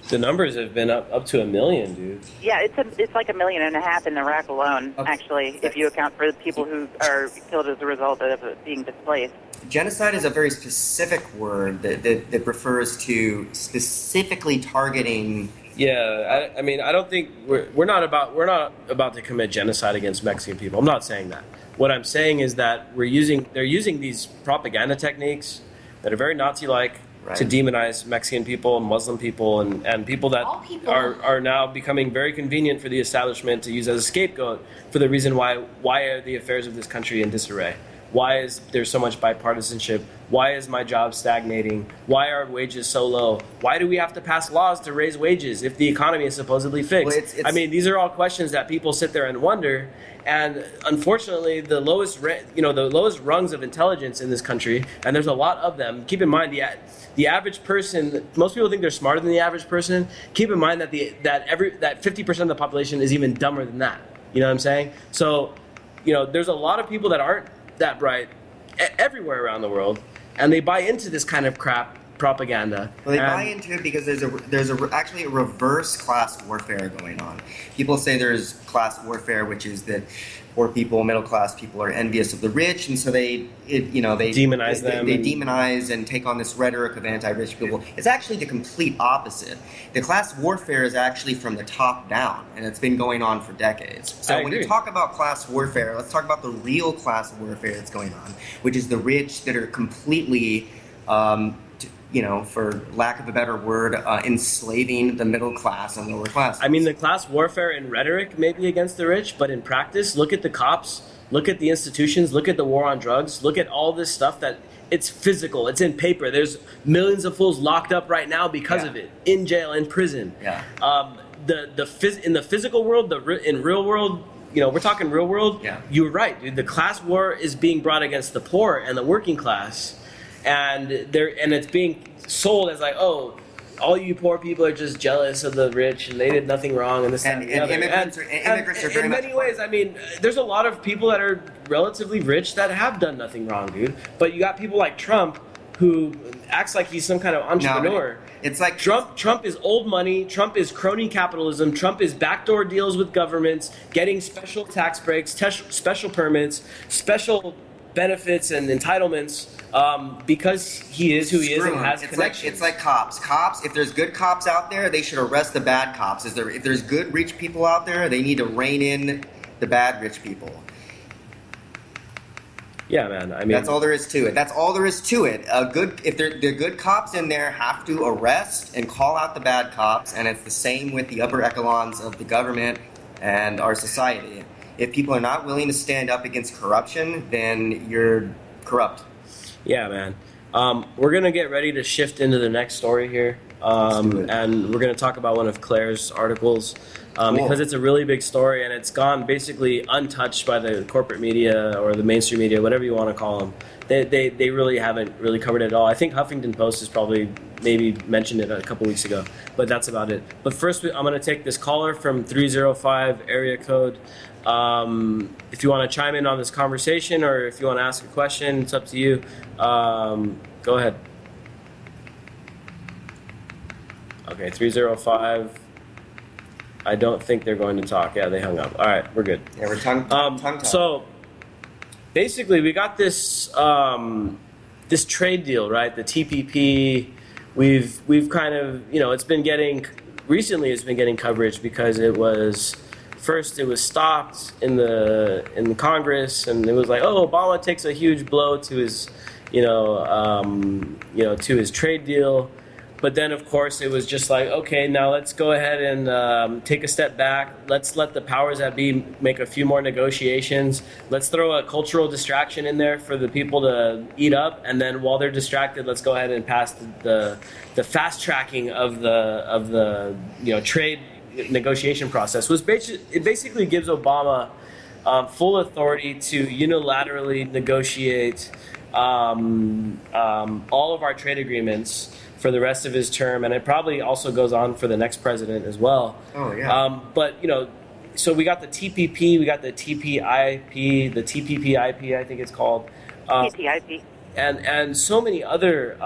The numbers have been up to 1 million, dude. Yeah, it's like 1.5 million in Iraq alone, actually, if you account for the people who are killed as a result of being displaced. Genocide is a very specific word that refers to specifically targeting. Yeah, I don't think we're not about to commit genocide against Mexican people. I'm not saying that. What I'm saying is that they're using these propaganda techniques that are very Nazi-like. Right. To demonize Mexican people and Muslim people and people that are now becoming very convenient for the establishment to use as a scapegoat for the reason why are the affairs of this country in disarray? Why is there so much bipartisanship? Why is my job stagnating? Why are wages so low? Why do we have to pass laws to raise wages if the economy is supposedly fixed? Well, these are all questions that people sit there and wonder. And unfortunately, the lowest rungs of intelligence in this country, and there's a lot of them. Keep in mind the average person. Most people think they're smarter than the average person. Keep in mind that 50% of the population is even dumber than that. You know what I'm saying? So, there's a lot of people that aren't that bright everywhere around the world, and they buy into this kind of crap propaganda. Well, they buy into it because there's actually a reverse class warfare going on. People say there's class warfare, which is that poor people, middle class people are envious of the rich, and so they demonize them. They demonize and take on this rhetoric of anti-rich people. It's actually the complete opposite. The class warfare is actually from the top down, and it's been going on for decades. So when you talk about class warfare, let's talk about the real class warfare that's going on, which is the rich that are completely for lack of a better word, enslaving the middle class and lower class. I mean, the class warfare in rhetoric may be against the rich, but in practice, look at the cops, look at the institutions, look at the war on drugs, look at all this stuff that it's physical, it's in paper. There's millions of fools locked up right now because of it, in jail, in prison. Yeah. In the physical world, in real world, we're talking real world. Yeah. You're right, dude. The class war is being brought against the poor and the working class. And it's being sold as like, oh, all you poor people are just jealous of the rich and they did nothing wrong and this and the other. Immigrants are very in many ways. I mean, there's a lot of people that are relatively rich that have done nothing wrong, dude. But you got people like Trump who acts like he's some kind of entrepreneur. It's like Trump is old money. Trump is crony capitalism. Trump is backdoor deals with governments, getting special tax breaks, special permits, special benefits and entitlements because he is who he is and has connections. It's like cops. Cops, if there's good cops out there, they should arrest the bad cops. If there's good rich people out there, they need to rein in the bad rich people. Yeah, man. I mean, that's all there is to it. That's all there is to it. If the good cops in there have to arrest and call out the bad cops, and it's the same with the upper echelons of the government and our society. If people are not willing to stand up against corruption, then you're corrupt. Yeah, man. We're going to get ready to shift into the next story here. And we're going to talk about one of Claire's articles because it's a really big story and it's gone basically untouched by the corporate media or the mainstream media, whatever you want to call them. They really haven't really covered it at all. I think Huffington Post has probably maybe mentioned it a couple weeks ago, but that's about it. But first, I'm going to take this caller from 305 area code. If you want to chime in on this conversation or if you want to ask a question, it's up to you. Go ahead. Okay, 305. I don't think they're going to talk. Yeah, they hung up. All right, we're good. Yeah, we're tongue-tied. So basically, we got this this trade deal, right? The TPP. We've kind of, it's been getting coverage because it was stopped in the Congress, and it was like, oh, Obama takes a huge blow to his to his trade deal. But then, of course, it was just like, okay, now let's go ahead and take a step back. Let's let the powers that be make a few more negotiations. Let's throw a cultural distraction in there for the people to eat up. And then while they're distracted, let's go ahead and pass the fast tracking of the trade negotiation process. It basically gives Obama full authority to unilaterally negotiate all of our trade agreements for the rest of his term, and it probably also goes on for the next president as well. Oh, yeah. But, so we got the TPP, we got the TPIP, the TPP-IP, I think it's called. TPIP. And so many other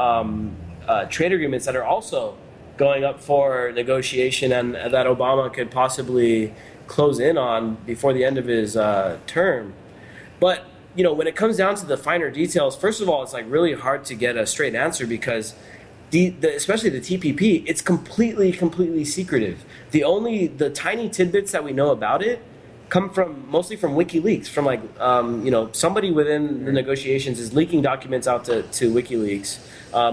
trade agreements that are also going up for negotiation and that Obama could possibly close in on before the end of his term. But, when it comes down to the finer details, first of all, it's like really hard to get a straight answer because especially the TPP, it's completely secretive. The tiny tidbits that we know about it come mostly from WikiLeaks, from like somebody within the negotiations is leaking documents out to WikiLeaks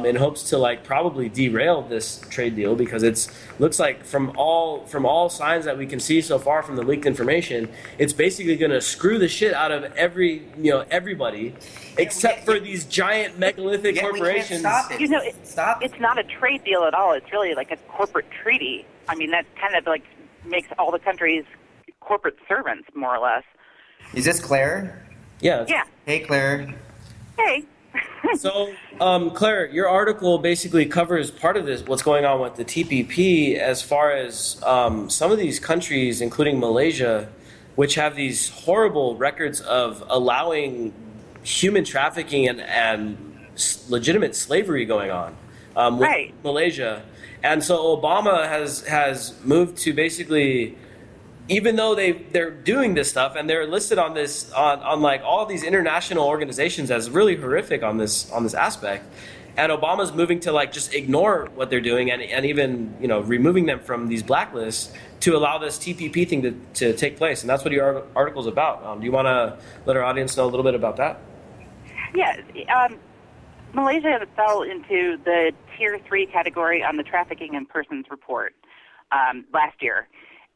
in hopes to like probably derail this trade deal because it looks like from all signs that we can see so far from the leaked information, it's basically going to screw the shit out of everybody except for these giant megalithic corporations. We can't stop it. It's not a trade deal at all. It's really like a corporate treaty. I mean, that kind of like makes all the countries corporate servants, more or less. Is this Claire? Yeah. Yeah. Hey, Claire. Hey. So, Claire, your article basically covers part of this, what's going on with the TPP, as far as some of these countries, including Malaysia, which have these horrible records of allowing human trafficking and legitimate slavery going on. with Right. Malaysia. And so Obama has moved to basically, even though they're doing this stuff and they're listed on this on like all these international organizations as really horrific on this aspect, and Obama's moving to like just ignore what they're doing and even removing them from these blacklists to allow this TPP thing to take place, and that's what your article's about. Do you want to let our audience know a little bit about that? Yeah. Malaysia fell into the Tier 3 category on the Trafficking in Persons report last year.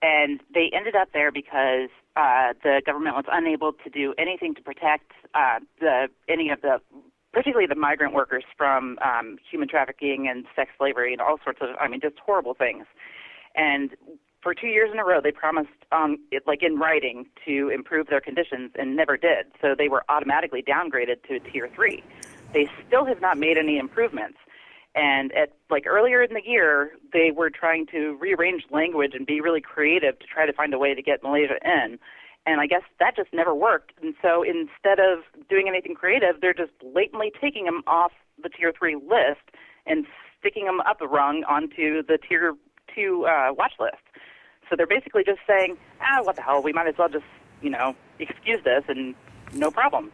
And they ended up there because the government was unable to do anything to protect any of the, particularly the migrant workers, from human trafficking and sex slavery and all sorts of, just horrible things. And for 2 years in a row, they promised, in writing, to improve their conditions and never did. So they were automatically downgraded to Tier 3. They still have not made any improvements. And earlier in the year, they were trying to rearrange language and be really creative to try to find a way to get Malaysia in. And I guess that just never worked. And so instead of doing anything creative, they're just blatantly taking them off the Tier 3 list and sticking them up a rung onto the Tier 2 watch list. So they're basically just saying, what the hell, we might as well just, excuse this and no problem.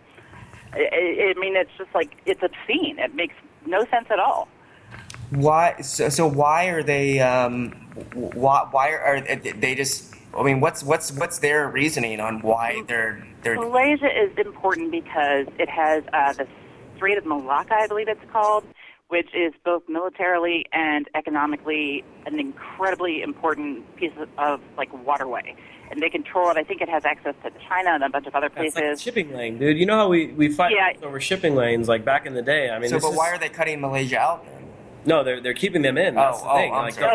It's just it's obscene. It makes no sense at all. Why? So why are they? Why are they just? What's their reasoning on why they're? Malaysia is important because it has the Strait of Malacca, I believe it's called, which is both militarily and economically an incredibly important piece of waterway. And they control it. I think it has access to China and a bunch of other places. It's like a shipping lane, dude. You know how we fight over shipping lanes like back in the day? Why are they cutting Malaysia out then? No, they're keeping them in. That's the thing.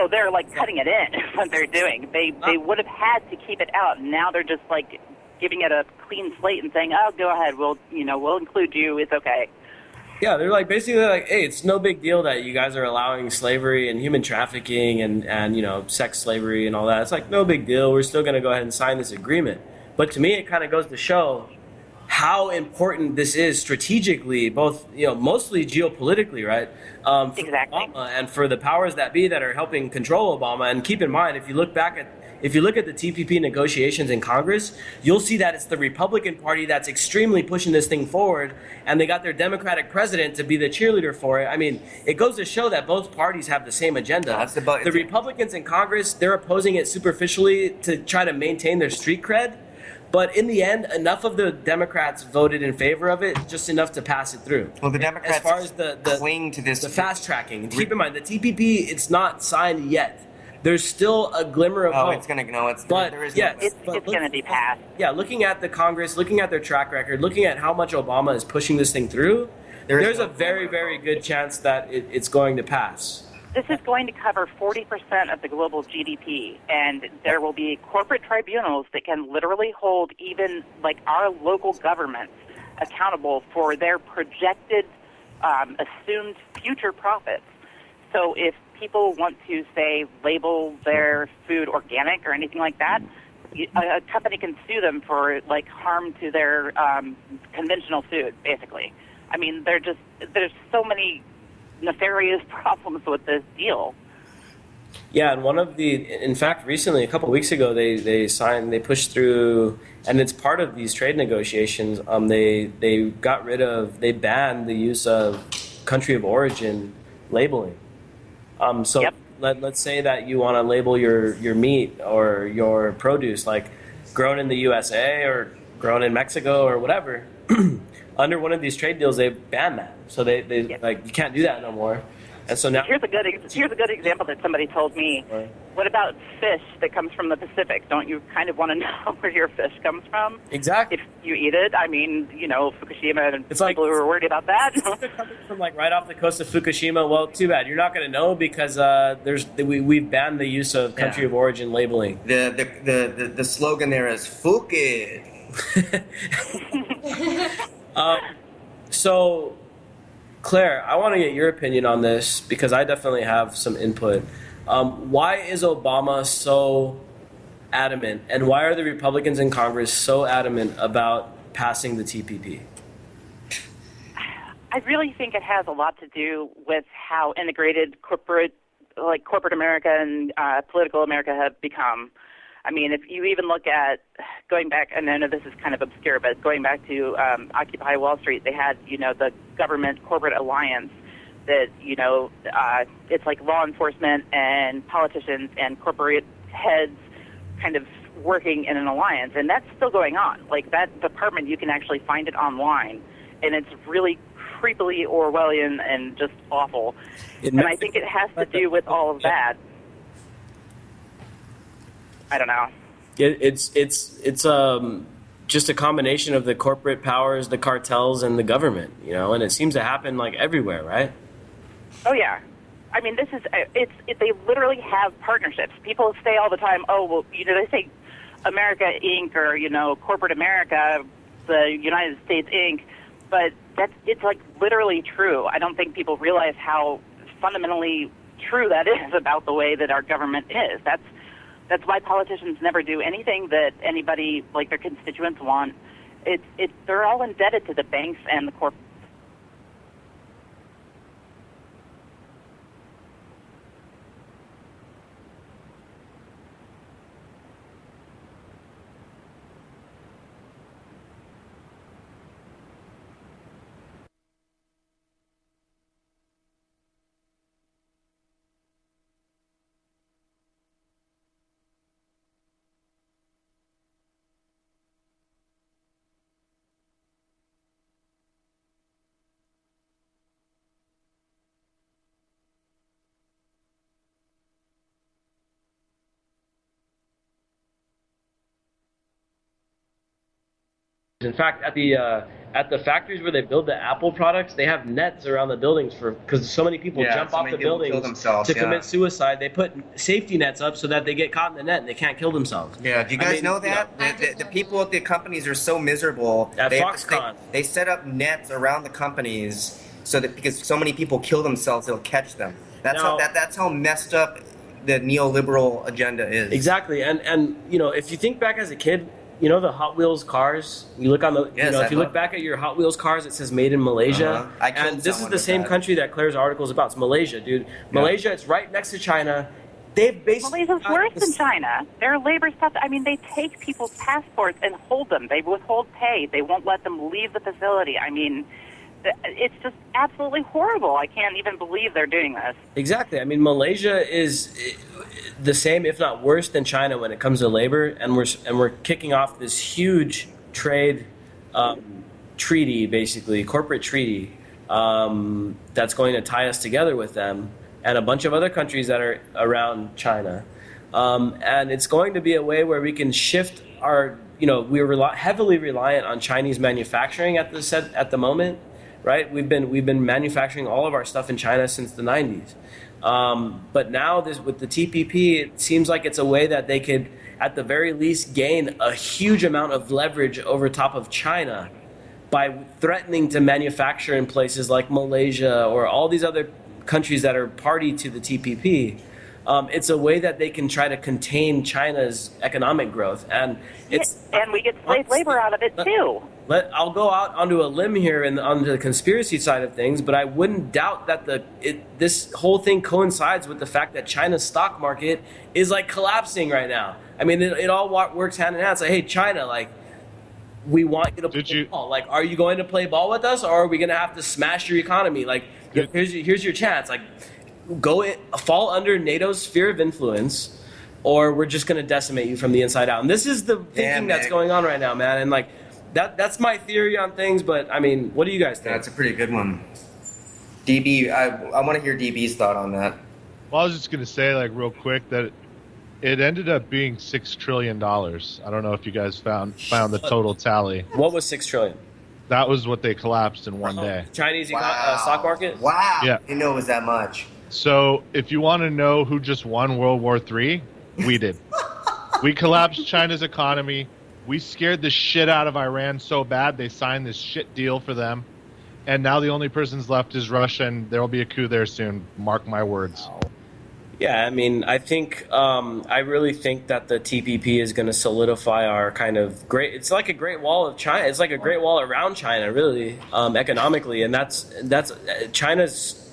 They're cutting it in. Is what they're doing. They would have had to keep it out. And now they're just giving it a clean slate and saying, "Oh, go ahead. We'll include you. It's okay." Yeah, they're basically hey, it's no big deal that you guys are allowing slavery and human trafficking and sex slavery and all that. It's no big deal. We're still going to go ahead and sign this agreement. But to me, it kind of goes to show how important this is strategically, both mostly geopolitically, right? Exactly. Obama and for the powers that be that are helping control Obama. And keep in mind, if you look at the TPP negotiations in Congress, you'll see that it's the Republican Party that's extremely pushing this thing forward, and they got their Democratic president to be the cheerleader for it. It goes to show that both parties have the same agenda. The Republicans in Congress, they're opposing it superficially to try to maintain their street cred, but in the end, enough of the Democrats voted in favor of it, just enough to pass it through. Well, the Democrats as far as the cling to this, the fast tracking. Keep in mind, the TPP, it's not signed yet. There's still a glimmer of hope. It's going to it's going to be passed. Yeah, looking at the Congress, looking at their track record, looking at how much Obama is pushing this thing through, there's a very, very good chance that it's going to pass. This is going to cover 40% of the global GDP, and there will be corporate tribunals that can literally hold even our local governments accountable for their projected assumed future profits. So if people want to, say, label their food organic or anything like that, a company can sue them for harm to their conventional food, basically. There's so many nefarious problems with this deal. Yeah, and in fact, recently, a couple of weeks ago, they pushed through, and it's part of these trade negotiations. They banned the use of country of origin labeling. Let's say that you want to label your meat or your produce grown in the USA or grown in Mexico or whatever. Under one of these trade deals, they ban that. So they you can't do that no more. And so now here's a good example that somebody told me. What about fish that comes from the Pacific? Don't you kind of want to know where your fish comes from? Exactly. If you eat it, Fukushima and people who are worried about that. If it comes from right off the coast of Fukushima, well, too bad. You're not going to know because we've banned the use of country of origin labeling. The slogan there is "Fukid." So, Claire, I want to get your opinion on this because I definitely have some input. Why is Obama so adamant, and why are the Republicans in Congress so adamant about passing the TPP? I really think it has a lot to do with how integrated corporate America and political America have become. I mean, if you even look at going back, and I know this is kind of obscure, but going back to Occupy Wall Street, they had, the government corporate alliance that, it's like law enforcement and politicians and corporate heads kind of working in an alliance, and that's still going on. Like, that department, you can actually find it online, and it's really creepily Orwellian and just awful. And I think it has to do with all of that. I don't know. It's just a combination of the corporate powers, the cartels, and the government, and it seems to happen like everywhere, right? Oh yeah, I mean, they literally have partnerships. People say all the time, oh well, they say America Inc. or corporate America, the United States Inc. But it's like literally true. I don't think people realize how fundamentally true that is about the way that our government is. That's why politicians never do anything that anybody, like their constituents, want. They're all indebted to the banks and the corp. In fact, at the factories where they build the Apple products, they have nets around the buildings because so many people jump off the buildings to commit suicide. They put safety nets up so that they get caught in the net and they can't kill themselves. Yeah, do you guys know that? The people at the companies are so miserable. At Foxconn. They set up nets around the companies so that because so many people kill themselves, they'll catch them. That's how messed up the neoliberal agenda is. Exactly, and if you think back as a kid, the Hot Wheels cars. You look on the, if you look back at your Hot Wheels cars, it says "Made in Malaysia." And this is the same country that Claire's article is about. It's Malaysia, dude. Malaysia. It's right next to China. They've basically Malaysia's worse than China. Their labor stuff. I mean, they take people's passports and hold them. They withhold pay. They won't let them leave the facility. I mean, it's just absolutely horrible. I can't even believe they're doing this. Exactly. I mean, Malaysia is the same, if not worse, than China when it comes to labor, and we're kicking off this huge trade treaty, basically corporate treaty, that's going to tie us together with them and a bunch of other countries that are around China, and it's going to be a way where we can shift our. We're heavily reliant on Chinese manufacturing at the moment. Right, we've been manufacturing all of our stuff in China since the 90s, but now with the TPP, it seems like it's a way that they could, at the very least, gain a huge amount of leverage over top of China by threatening to manufacture in places like Malaysia or all these other countries that are party to the TPP. It's a way that they can try to contain China's economic growth, and and we get slave labor out of it too. I'll go out onto a limb here and on the conspiracy side of things, but I wouldn't doubt that this whole thing coincides with the fact that China's stock market is like collapsing right now. I mean, it all works hand in hand. It's like, hey, China, like, we want you to play ball. Like, are you going to play ball with us, or are we going to have to smash your economy? Like, here's your chance. Like, fall under NATO's sphere of influence, or we're just going to decimate you from the inside out. And this is the thinking that's going on right now, man. And like, that's my theory on things. But I mean, what do you guys think? That's a pretty good one. DB, I want to hear DB's thought on that. Well, I was just going to say, like, real quick, that it ended up being $6 trillion. I don't know if you guys found the total tally. What was $6 trillion? That was what they collapsed in one day. Chinese stock market? Wow. Yeah. You know it was that much. So if you want to know who just won World War III, we did. We collapsed China's economy. We scared the shit out of Iran so bad they signed this shit deal for them. And now the only person's left is Russia, and there will be a coup there soon. Mark my words. Yeah, I mean, I think I really think that the TPP is going to solidify our kind of great. It's like a Great Wall of China. It's like a Great Wall around China, really, economically, and that's China's.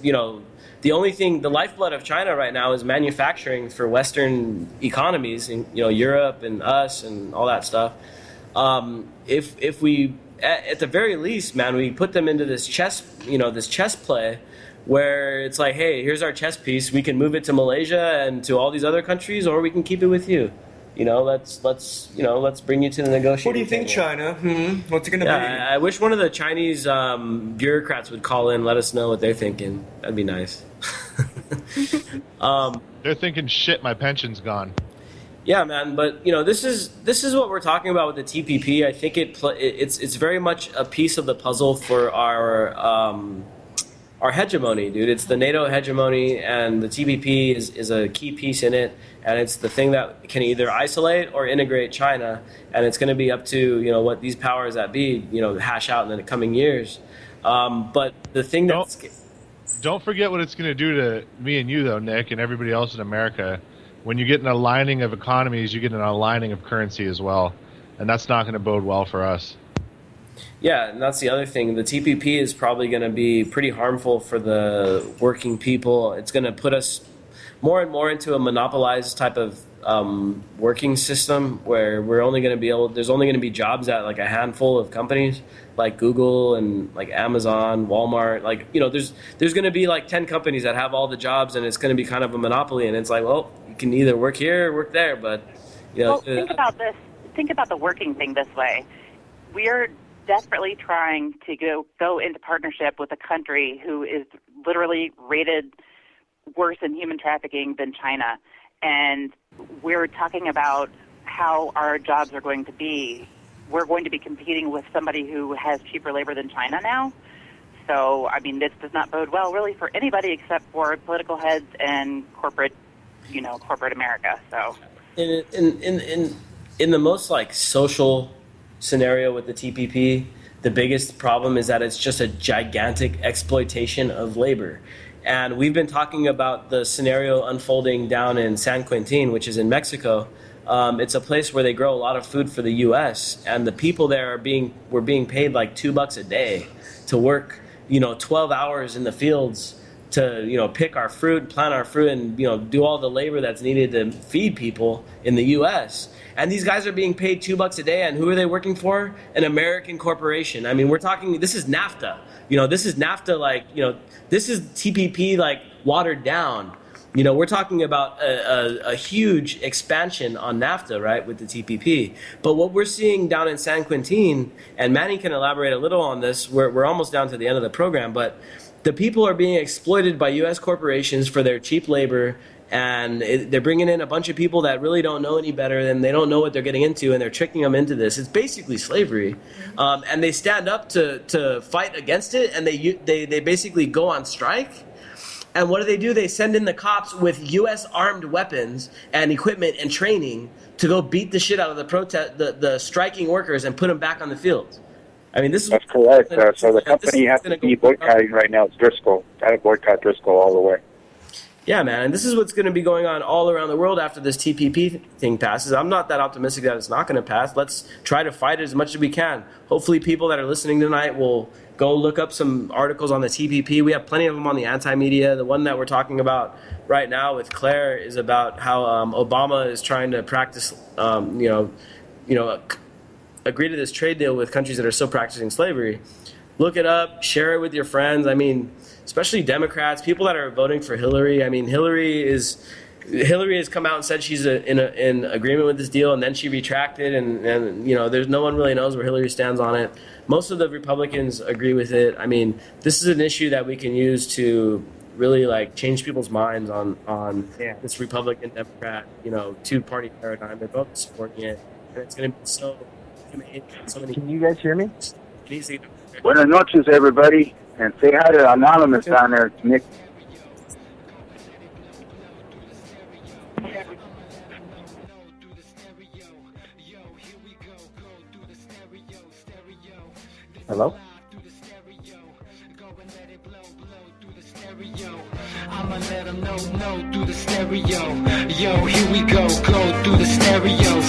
The only thing, the lifeblood of China right now is manufacturing for Western economies, in Europe and us and all that stuff. If we at the very least, man, we put them into this chess play where it's like, hey, here's our chess piece. We can move it to Malaysia and to all these other countries, or we can keep it with you. Let's bring you to the negotiation. What do you think, table. China? What's it going to be? I wish one of the Chinese bureaucrats would call in, let us know what they're thinking. That'd be nice. They're thinking, shit, my pension's gone. Yeah, man, but this is what we're talking about with the TPP. I think it's very much a piece of the puzzle for our hegemony, dude. It's the NATO hegemony, and the TPP is a key piece in it, and it's the thing that can either isolate or integrate China, and it's going to be up to what these powers that be hash out in the coming years. But the thing don't forget what it's going to do to me and you, though, Nick, and everybody else in America. When you get an aligning of economies, you get an aligning of currency as well, and that's not going to bode well for us. Yeah, and that's the other thing. The TPP is probably going to be pretty harmful for the working people. It's going to put us more and more into a monopolized type of working system where we're only going to be there's only going to be jobs at like a handful of companies like Google and like Amazon, Walmart. There's going to be like 10 companies that have all the jobs, and it's going to be kind of a monopoly. And it's like, well, you can either work here or work there, but think about this. Think about the working thing this way. We are desperately trying to go into partnership with a country who is literally rated worse in human trafficking than China. And we're talking about how our jobs are going to be. We're going to be competing with somebody who has cheaper labor than China now. So, I mean, this does not bode well really for anybody except for political heads and corporate America. So, in the most like social scenario with the TPP, the biggest problem is that it's just a gigantic exploitation of labor. And we've been talking about the scenario unfolding down in San Quintin, which is in Mexico. It's a place where they grow a lot of food for the U.S. and the people there were being paid like $2 a day to work, 12 hours in the fields to pick our fruit, plant our fruit, and do all the labor that's needed to feed people in the U.S. And these guys are being paid $2 a day, and who are they working for? An American corporation. I mean, we're talking. This is NAFTA. This is NAFTA. This is TPP watered down. We're talking about a huge expansion on NAFTA, right, with the TPP. But what we're seeing down in San Quintin, and Manny can elaborate a little on this. We're almost down to the end of the program, but the people are being exploited by U.S. corporations for their cheap labor, and they're bringing in a bunch of people that really don't know any better, and they don't know what they're getting into, and they're tricking them into this. It's basically slavery, and they stand up to fight against it, and they basically go on strike. And what do? They send in the cops with U.S. armed weapons and equipment and training to go beat the shit out of the striking workers and put them back on the field. I mean, that's correct. So the company you have to be boycotting right now is Driscoll. Got to boycott Driscoll all the way. Yeah, man, and this is what's going to be going on all around the world after this TPP thing passes. I'm not that optimistic that it's not going to pass. Let's try to fight it as much as we can. Hopefully people that are listening tonight will go look up some articles on the TPP. We have plenty of them on the anti-media. The one that we're talking about right now with Claire is about how Obama is trying to practice, agree to this trade deal with countries that are still practicing slavery. Look it up, share it with your friends. I mean, especially Democrats, people that are voting for Hillary. I mean, Hillary has come out and said she's in agreement with this deal, and then she retracted, and there's no one really knows where Hillary stands on it. Most of the Republicans agree with it. I mean, this is an issue that we can use to really change people's minds on this Republican Democrat two-party paradigm. They're both supporting it, and it's going to be so many. Can you guys hear me? Buenas noches, everybody, and say hi to Anonymous down there, Nick. Hello? stereo. I'ma let them know through the stereo. Yo, here we go through the stereo.